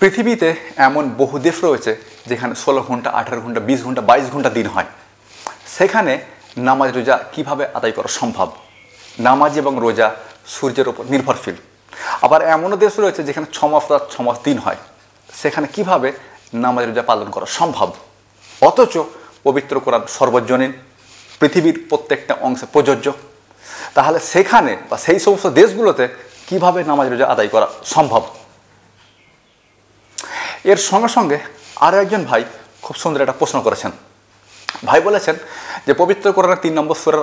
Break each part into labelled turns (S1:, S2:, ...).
S1: পৃথিবীতে এমন বহু দেশ রয়েছে যেখানে 16 ঘন্টা, 18 ঘন্টা, 20 ঘন্টা, 22 ঘন্টা দিন হয়। সেখানে নামাজ রোজা কিভাবে আদায় করা সম্ভব? নামাজ এবং রোজা সূর্যের উপর নির্ভরশীল। আবার এমনও দেশ রয়েছে যেখানে 6 মাস রাত 6 মাস দিন হয়। সেখানে কিভাবে নামাজ রোজা পালন করা সম্ভব? অথচ পবিত্র কোরআন সর্বজনীন, পৃথিবীর প্রত্যেকটা অংশে প্রযোজ্য। তাহলে সেখানে বা সেই সমস্ত দেশগুলোতে কিভাবে নামাজ রোজা আদায় করা সম্ভব? এর সঙ্গে সঙ্গে আরও একজন ভাই খুব সুন্দর একটা প্রশ্ন করেছেন। ভাই বলেছেন যে পবিত্র কোরআনের 3 নম্বর সূরা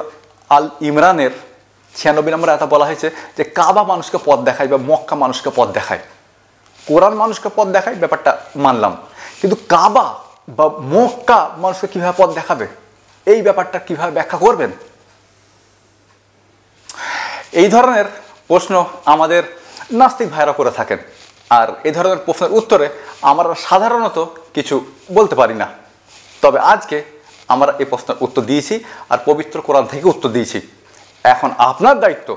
S1: আল ইমরানের 96 নম্বর আয়াতে বলা হয়েছে যে কাবা মানুষকে পথ দেখায় বা মক্কা মানুষকে পথ দেখায়। কোরআন মানুষকে পথ দেখায়, ব্যাপারটা মানলাম, কিন্তু কাবা বা মক্কা মানুষকে কীভাবে পথ দেখাবে? এই ব্যাপারটা কীভাবে ব্যাখ্যা করবেন? এই ধরনের প্রশ্ন আমাদের নাস্তিক ভাইরা করে থাকেন। আর এই ধরনের প্রশ্নের উত্তরে আমরা সাধারণত কিছু বলতে পারি না। তবে আজকে আমরা এই প্রশ্নের উত্তর দিয়েছি আর পবিত্র কোরআন থেকে উত্তর দিয়েছি। এখন আপনার দায়িত্ব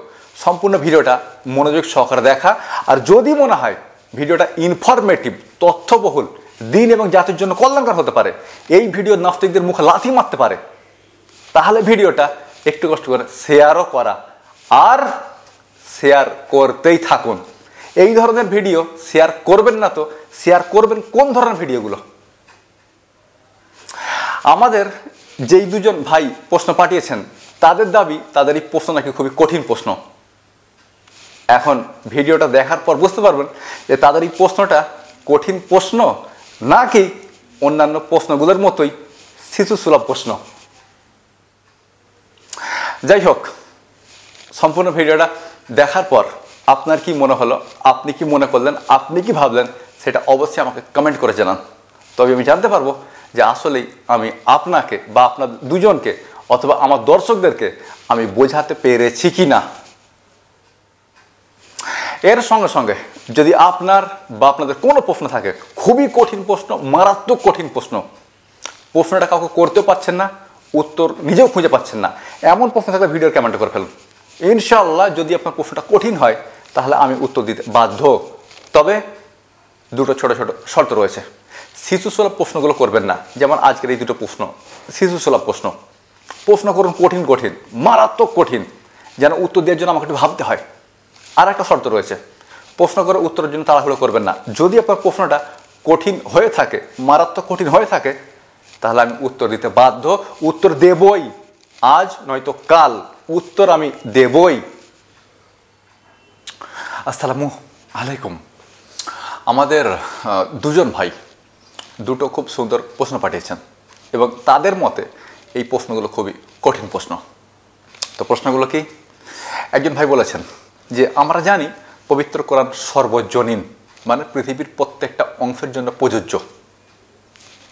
S1: সম্পূর্ণ ভিডিওটা মনোযোগ সহকারে দেখা। আর যদি মনে হয় ভিডিওটা ইনফরমেটিভ, তথ্যবহুল, দিন এবং জাতির জন্য কল্যাণকর হতে পারে, এই ভিডিও নাস্তিকদের মুখে লাথি মারতে পারে, তাহলে ভিডিওটা একটু কষ্ট করে শেয়ারও করা আর শেয়ার করতেই থাকুন। এই ধরনের ভিডিও শেয়ার করবেন না তো শেয়ার করবেন কোন ধরনের ভিডিওগুলো? আমাদের যেই দুজন ভাই প্রশ্ন পাঠিয়েছেন তাদের দাবি তাদের এই প্রশ্ন নাকি খুবই কঠিন প্রশ্ন। এখন ভিডিওটা দেখার পর বুঝতে পারবেন যে তাদের এই প্রশ্নটা কঠিন প্রশ্ন নাকি অন্যান্য প্রশ্নগুলোর মতোই শিশুসুলভ প্রশ্ন। যাই হোক, সম্পূর্ণ ভিডিওটা দেখার পর আপনার কি মনে হলো, আপনি কি মনে করলেন, আপনি কি ভাবলেন, সেটা অবশ্যই আমাকে কমেন্ট করে জানান। তবে আমি জানতে পারবো যে আসলেই আমি আপনাকে বা আপনার দুজনকে অথবা আমার দর্শকদেরকে আমি বোঝাতে পেরেছি কি না। এর সঙ্গে সঙ্গে যদি আপনার বা আপনাদের কোনো প্রশ্ন থাকে, খুবই কঠিন প্রশ্ন, মারাত্মক কঠিন প্রশ্ন, প্রশ্নটা কাউকে করতেও পারছেন না, উত্তর নিজেও খুঁজে পাচ্ছেন না, এমন প্রশ্ন থাকলে ভিডিওর কমেন্ট করে ফেলুন। ইনশাআল্লাহ যদি আপনার প্রশ্নটা কঠিন হয় তাহলে আমি উত্তর দিতে বাধ্য। তবে দুটো ছোট ছোট শর্ত রয়েছে। শিশুসুলভ প্রশ্নগুলো করবেন না, যেমন আজকের এই দুটো প্রশ্ন শিশুসুলভ প্রশ্ন। প্রশ্ন করুন কঠিন কঠিন, মারাত্মক কঠিন, যেন উত্তর দেওয়ার জন্য আমাকে একটু ভাবতে হয়। আর একটা শর্ত রয়েছে, প্রশ্ন করে উত্তরের জন্য তাড়াহুড়ো করবেন না। যদি আপনার প্রশ্নটা কঠিন হয়ে থাকে, মারাত্মক কঠিন হয়ে থাকে, তাহলে আমি উত্তর দিতে বাধ্য। উত্তর দেবই, আজ নয়তো কাল উত্তর আমি দেবই। আসসালামু আলাইকুম। আমাদের দুজন ভাই দুটো খুব সুন্দর প্রশ্ন পাঠিয়েছেন এবং তাদের মতে এই প্রশ্নগুলো খুবই কঠিন প্রশ্ন। তো প্রশ্নগুলো কি? একজন ভাই বলেছেন যে আমরা জানি পবিত্র কোরআন সর্বজনীন, মানে পৃথিবীর প্রত্যেকটা অংশের জন্য প্রযোজ্য,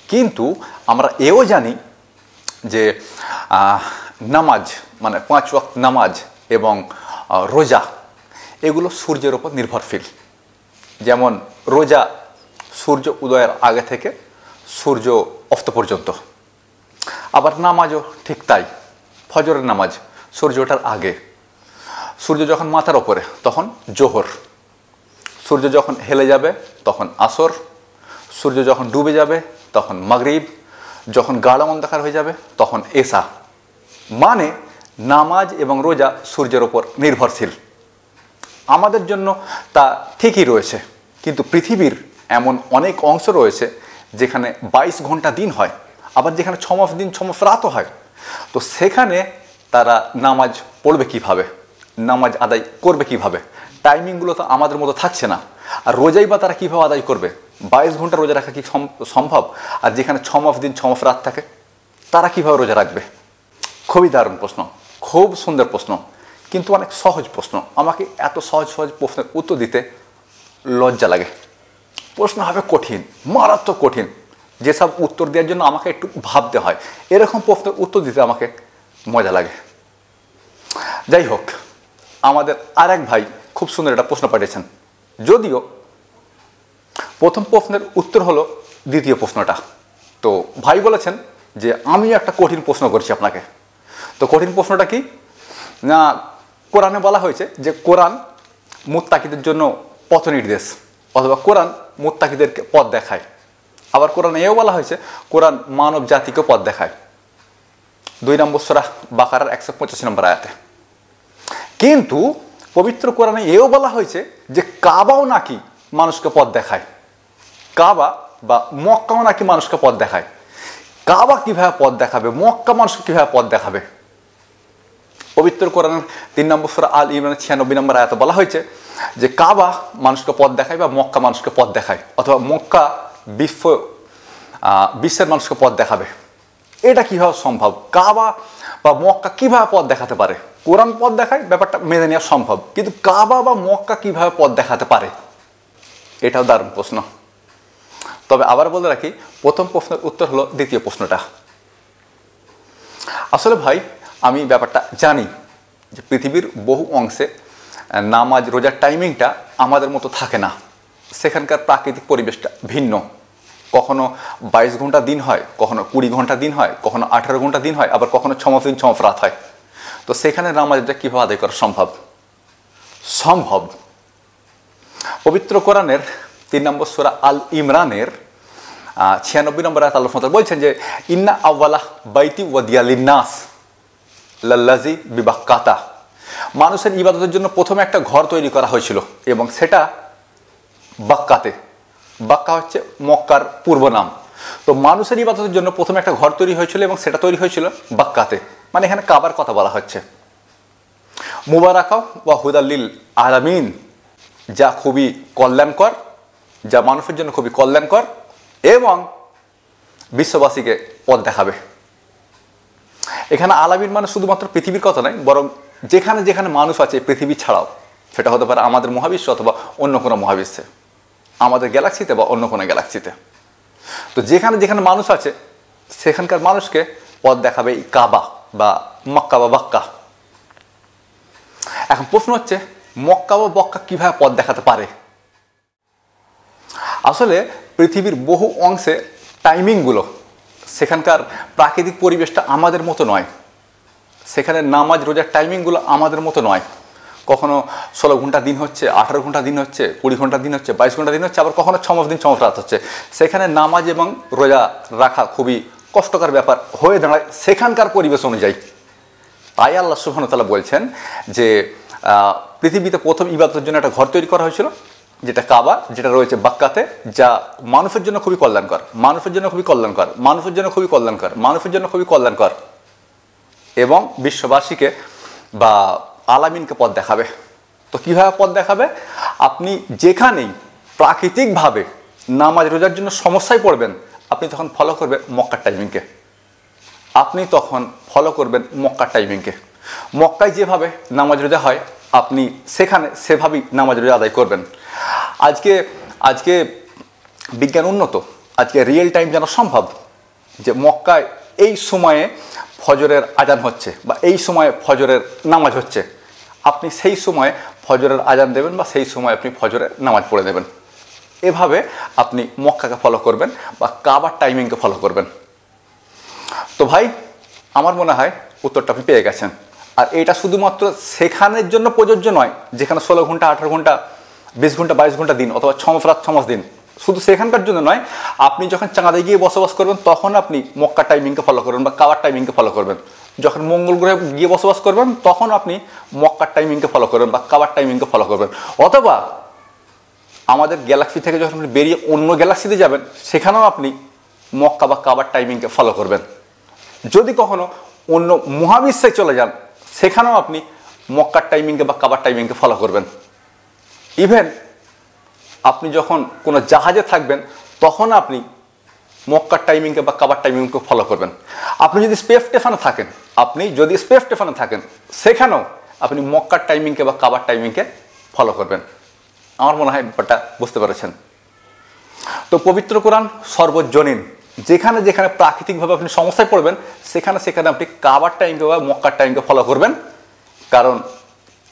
S1: কিন্তু আমরা এও জানি যে নামাজ মানে 5 ওয়াক্ত নামাজ এবং রোজা এগুলো সূর্যের ওপর নির্ভরশীল। যেমন রোজা সূর্য উদয়ের আগে থেকে সূর্য অস্ত পর্যন্ত, আবার নামাজও ঠিক তাই। ফজরের নামাজ সূর্য ওঠার আগে, সূর্য যখন মাথার ওপরে তখন জোহর, সূর্য যখন হেলে যাবে তখন আসর, সূর্য যখন ডুবে যাবে তখন মাগরিব, যখন গাঢ় অন্ধকার হয়ে যাবে তখন এশা। মানে নামাজ এবং রোজা সূর্যের ওপর নির্ভরশীল। আমাদের জন্য তা ঠিকই রয়েছে, কিন্তু পৃথিবীর এমন অনেক অংশ রয়েছে যেখানে 22 ঘন্টা দিন হয়, আবার যেখানে 6 মাস দিন 6 মাস রাতও হয়। তো সেখানে তারা নামাজ পড়বে কিভাবে, নামাজ আদায় করবে কিভাবে? টাইমিংগুলো তো আমাদের মতো থাকছে না। আর রোজাই বা তারা কীভাবে আদায় করবে? 22 ঘন্টা রোজা রাখা কি সম্ভব? আর যেখানে 6 মাস দিন 6 মাস রাত থাকে, তারা কীভাবে রোজা রাখবে? খুবই দারুণ প্রশ্ন, খুব সুন্দর প্রশ্ন, কিন্তু অনেক সহজ প্রশ্ন। আমাকে এত সহজ সহজ প্রশ্নের উত্তর দিতে লজ্জা লাগে। প্রশ্ন হবে কঠিন, মারাত্মক কঠিন, যেসব উত্তর দেওয়ার জন্য আমাকে একটু ভাবতে হয়, এরকম প্রশ্নের উত্তর দিতে আমাকে মজা লাগে। যাই হোক, আমাদের আর এক ভাই খুব সুন্দর একটা প্রশ্ন পাঠিয়েছেন, যদিও প্রথম প্রশ্নের উত্তর হলো দ্বিতীয় প্রশ্নটা। তো ভাই বলেছেন যে আমি একটা কঠিন প্রশ্ন করছি আপনাকে। তো কঠিন প্রশ্নটা কি না, কোরআনে বলা হয়েছে যে কোরআন মুত্তাকিদের জন্য পথ নির্দেশ, অথবা কোরআন মুত্তাকিদেরকে পথ দেখায়। আবার কোরআনে এও বলা হয়েছে কোরআন মানব জাতিকে পথ দেখায়, 2 নম্বর সূরা বাকারার 185 নম্বর আয়াতে। কিন্তু পবিত্র কোরআনে এও বলা হয়েছে যে কাবাও নাকি মানুষকে পথ দেখায়, কাবা বা মক্কাও নাকি মানুষকে পথ দেখায়। কাবা কিভাবে পথ দেখাবে, মক্কা মানুষকে কিভাবে পথ দেখাবে? পবিত্র কোরআনের 3 নম্বর সূরা আল ইমরানের 96 নম্বর আয়াতে বলা হয়েছে যে কাবা মানুষকে পথ দেখায় বা মক্কা মানুষকে পথ দেখায়, অথবা মক্কা বিশ্বের মানুষকে পথ দেখাবে। এটা কিভাবে সম্ভব? কাবা বা মক্কা কিভাবে পথ দেখাতে পারে? কোরআন পথ দেখায়, ব্যাপারটা মেনে নেওয়া সম্ভব, কিন্তু কাবা বা মক্কা কিভাবে পথ দেখাতে পারে? এটাও দারুণ প্রশ্ন। তবে আবার বলে রাখি, প্রথম প্রশ্নের উত্তর হলো দ্বিতীয় প্রশ্নটা। আসলে ভাই আমি ব্যাপারটা জানি যে পৃথিবীর বহু অংশে নামাজ রোজার টাইমিংটা আমাদের মতো থাকে না, সেখানকার প্রাকৃতিক পরিবেশটা ভিন্ন। কখনো 22 ঘন্টা দিন হয়, কখনো 20 ঘন্টা দিন হয়, কখনো 18 ঘন্টা দিন হয়, আবার কখনো 6 দিন 6 রাত হয়। তো সেখানে নামাজটা কীভাবে আদায় করা সম্ভব? সম্ভব। পবিত্র কোরআনের 3 নম্বর সূরা আল ইমরানের 96 নম্বর আয়াতে আল্লাহ সুবহানাহু ওয়া তাআলা বলছেন যে ইন্না আউওয়ালা বাইতি ওয়াদিয়া লিন্নাস লাল্লাযী বিবাক্কাতা, মানুষের ইবাদতের জন্য প্রথমে একটা ঘর তৈরি করা হয়েছিল এবং সেটা বাক্কাতে। বাক্কা হচ্ছে মক্কার পূর্ব নাম। তো মানুষের ইবাদতের জন্য প্রথমে একটা ঘর তৈরি হয়েছিল এবং সেটা তৈরি হয়েছিল বাক্কাতে, মানে এখানে কাবার কথা বলা হচ্ছে। মুবারাকা ওয়া হুদাল্লিল আলামিন, যা খুবই কল্যাণকর, যা মানুষের জন্য খুবই কল্যাণকর এবং বিশ্ববাসীকে পথ দেখাবে। এখানে আলামিন মানে শুধুমাত্র পৃথিবীর কথা নয়, বরং যেখানে যেখানে মানুষ আছে পৃথিবী ছাড়াও, সেটা হতে পারে আমাদের মহাবিশ্ব অথবা অন্য কোনো মহাবিশ্বে, আমাদের গ্যালাক্সিতে বা অন্য কোনো গ্যালাক্সিতে। তো যেখানে যেখানে মানুষ আছে সেখানকার মানুষকে পথ দেখাবে এই কাবা বা মক্কা বা বাক্কা। এখন প্রশ্ন হচ্ছে মক্কা বা বক্কা কিভাবে পথ দেখাতে পারে? আসলে পৃথিবীর বহু অংশে টাইমিংগুলো, সেখানকার প্রাকৃতিক পরিবেশটা আমাদের মতো নয়, সেখানে নামাজ রোজার টাইমিংগুলো আমাদের মতো নয়। কখনো 16 ঘন্টা দিন হচ্ছে, 18 ঘন্টা দিন হচ্ছে, 20 ঘন্টা দিন হচ্ছে, 22 ঘন্টা দিন হচ্ছে, আবার কখনো 6 দিন 6 রাত হচ্ছে। সেখানে নামাজ এবং রোজা রাখা খুবই কষ্টকর ব্যাপার হয়ে দাঁড়ায় সেখানকার পরিবেশ অনুযায়ী। তাই আল্লাহ সুবহানাহু ওয়া তাআলা বলছেন যে পৃথিবীতে প্রথম ইবাদতের জন্য একটা ঘর তৈরি করা হয়েছিল, যেটা কাবা, যেটা রয়েছে বাক্কাতে, যা মানুষের জন্য খুবই কল্যাণকর, মানুষের জন্য খুবই কল্যাণকর, মানুষের জন্য খুবই কল্যাণকর, মানুষের জন্য খুবই কল্যাণকর এবং বিশ্ববাসীকে বা আলামিনকে পথ দেখাবে। তো কীভাবে পথ দেখাবে? আপনি যেখানেই প্রাকৃতিকভাবে নামাজ রোজার জন্য সমস্যায় পড়বেন, আপনি তখন ফলো করবেন মক্কার টাইমিংকে। আপনি তখন ফলো করবেন মক্কার টাইমিংকে। মক্কায় যেভাবে নামাজ রোজা হয় আপনি সেখানে সেভাবেই নামাজ রোজা আদায় করবেন। আজকে বিজ্ঞান উন্নত, আজকে রিয়েল টাইম জানা সম্ভব যে মক্কায় এই সময়ে ফজরের আজান হচ্ছে বা এই সময়ে ফজরের নামাজ হচ্ছে, আপনি সেই সময়ে ফজরের আজান দেবেন বা সেই সময় আপনি ফজরের নামাজ পড়ে দেবেন। এভাবে আপনি মক্কাকে ফলো করবেন বা কাবার টাইমিংকে ফলো করবেন। তো ভাই আমার মনে হয় উত্তরটা আপনি পেয়ে গেছেন। আর এটা শুধুমাত্র সেখানের জন্য প্রযোজ্য নয় যেখানে 16 ঘন্টা 18 ঘন্টা 20 ঘন্টা 22 ঘন্টা দিন অথবা 6 রাত 6 দিন, শুধু সেখানকার জন্য নয়। আপনি যখন চাঁদে গিয়ে বসবাস করবেন তখন আপনি মক্কার টাইমিংকে ফলো করবেন বা কাবার টাইমিংকে ফলো করবেন। যখন মঙ্গল গ্রহে গিয়ে বসবাস করবেন তখন আপনি মক্কার টাইমিংকে ফলো করবেন বা কাবার টাইমিংকে ফলো করবেন। অথবা আমাদের গ্যালাক্সি থেকে যখন আপনি বেরিয়ে অন্য গ্যালাক্সিতে যাবেন সেখানেও আপনি মক্কা বা কাবার টাইমিংকে ফলো করবেন। যদি কখনো অন্য মহাবিশ্বে চলে যান সেখানেও আপনি মক্কার টাইমিংকে বা কাবার টাইমিংকে ফলো করবেন। ইভেন আপনি যখন কোনো জাহাজে থাকবেন তখন আপনি মক্কার টাইমিংকে বা কাবার টাইমিংকে ফলো করবেন। আপনি যদি স্পেস স্টেশনে থাকেন সেখানেও আপনি মক্কার টাইমিংকে বা কাবার টাইমিংকে ফলো করবেন। আমার মনে হয় ব্যাপারটা বুঝতে পেরেছেন। তো পবিত্র কোরআন সর্বজনীন, যেখানে যেখানে প্রাকৃতিকভাবে আপনি সমস্যায় পড়বেন সেখানে সেখানে আপনি কাবার টাইমকে বা মক্কার টাইমকে ফলো করবেন। কারণ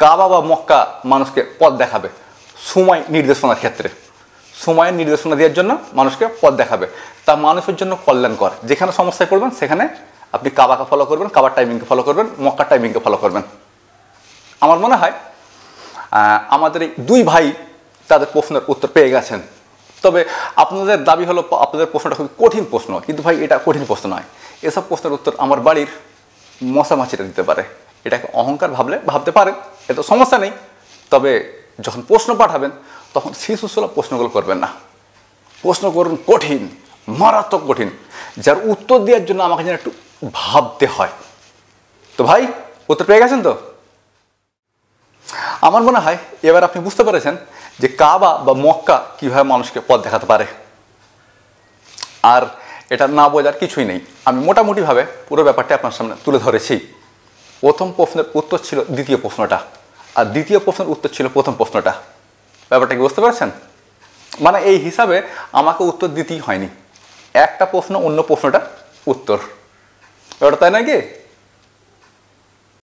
S1: কাবা বা মক্কা মানুষকে পথ দেখাবে সময় নির্দেশনার ক্ষেত্রে, সময়ের নির্দেশনা দেওয়ার জন্য মানুষকে পথ দেখাবে। তা মানুষের জন্য কল্যাণকর। যেখানে সমস্যায় পড়বেন সেখানে আপনি কাবাকে ফলো করবেন, কাবার টাইমিংকে ফলো করবেন, মক্কার টাইমিংকে ফলো করবেন। আমার মনে হয় আমাদের এই দুই ভাই তাদের প্রশ্নের উত্তর পেয়ে গেছেন। তবে আপনাদের দাবি হলো আপনাদের প্রশ্নটা খুবই কঠিন প্রশ্ন, কিন্তু ভাই এটা কঠিন প্রশ্ন নয়। এসব প্রশ্নের উত্তর আমার বাড়ির মশামাছিটা দিতে পারে। এটাকে অহংকার ভাবতে পারেন, এত সমস্যা নেই। তবে যখন প্রশ্ন পাঠাবেন তখন শিশুসুলভ প্রশ্নগুলো করবেন না। প্রশ্ন করুন কঠিন, মারাত্মক কঠিন, যার উত্তর দেওয়ার জন্য আমাকে যেন একটু ভাবতে হয়। তো ভাই উত্তর পেয়ে গেছেন তো? আমার মনে হয় এবার আপনি বুঝতে পেরেছেন যে কাবা বা মক্কা কীভাবে মানুষকে পথ দেখাতে পারে। আর এটা না বোঝার কিছুই নেই। আমি মোটামুটিভাবে পুরো ব্যাপারটা আপনার সামনে তুলে ধরেছি। প্রথম প্রশ্নের উত্তর ছিল দ্বিতীয় প্রশ্নটা, আর দ্বিতীয় প্রশ্নের উত্তর ছিল প্রথম প্রশ্নটা। ব্যাপারটা কি বুঝতে পারছেন? মানে এই হিসাবে আমাকে উত্তর দিতেই হয়নি, একটা প্রশ্ন অন্য প্রশ্নটা উত্তর, ব্যাপারটা তাই নাকি?